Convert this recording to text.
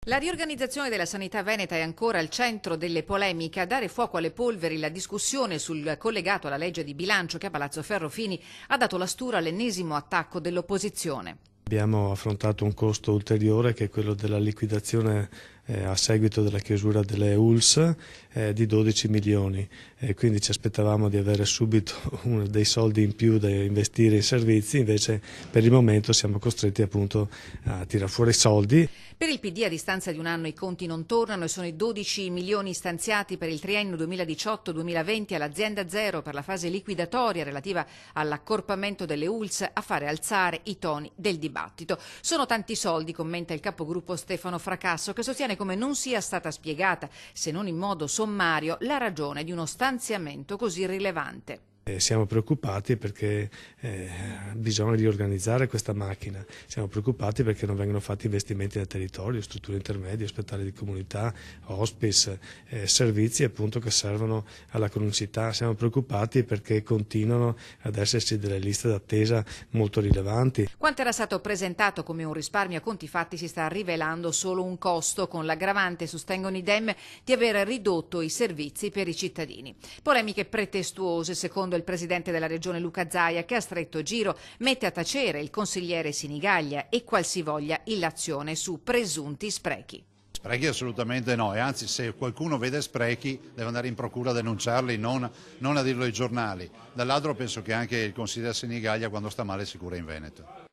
La riorganizzazione della sanità veneta è ancora al centro delle polemiche. A dare fuoco alle polveri la discussione sul collegato alla legge di bilancio che a Palazzo Ferrofini ha dato la stura all'ennesimo attacco dell'opposizione. Abbiamo affrontato un costo ulteriore che è quello della liquidazione a seguito della chiusura delle ULSS di 12 milioni, quindi ci aspettavamo di avere subito dei soldi in più da investire in servizi, invece per il momento siamo costretti appunto a tirare fuori soldi. Per il PD a distanza di un anno i conti non tornano e sono i 12 milioni stanziati per il triennio 2018-2020 all'azienda zero per la fase liquidatoria relativa all'accorpamento delle ULSS a fare alzare i toni del dibattito. Sono tanti soldi, commenta il capogruppo Stefano Fracasso, che sostiene come non sia stata spiegata, se non in modo sommario, la ragione di uno stanziamento così rilevante. Siamo preoccupati perché bisogna riorganizzare questa macchina, siamo preoccupati perché non vengono fatti investimenti nel territorio, strutture intermedie, ospedali di comunità, hospice, servizi appunto che servono alla cronicità, siamo preoccupati perché continuano ad esserci delle liste d'attesa molto rilevanti. Quanto era stato presentato come un risparmio a conti fatti si sta rivelando solo un costo, con l'aggravante, sostengono i Dem, di aver ridotto i servizi per i cittadini. Polemiche pretestuose, secondo il presidente della regione Luca Zaia, che a stretto giro mette a tacere il consigliere Sinigaglia e qualsivoglia illazione su presunti sprechi. Sprechi assolutamente no, e anzi se qualcuno vede sprechi deve andare in procura a denunciarli, non a dirlo ai giornali. Dall'altro penso che anche il consigliere Sinigaglia quando sta male si cura in Veneto.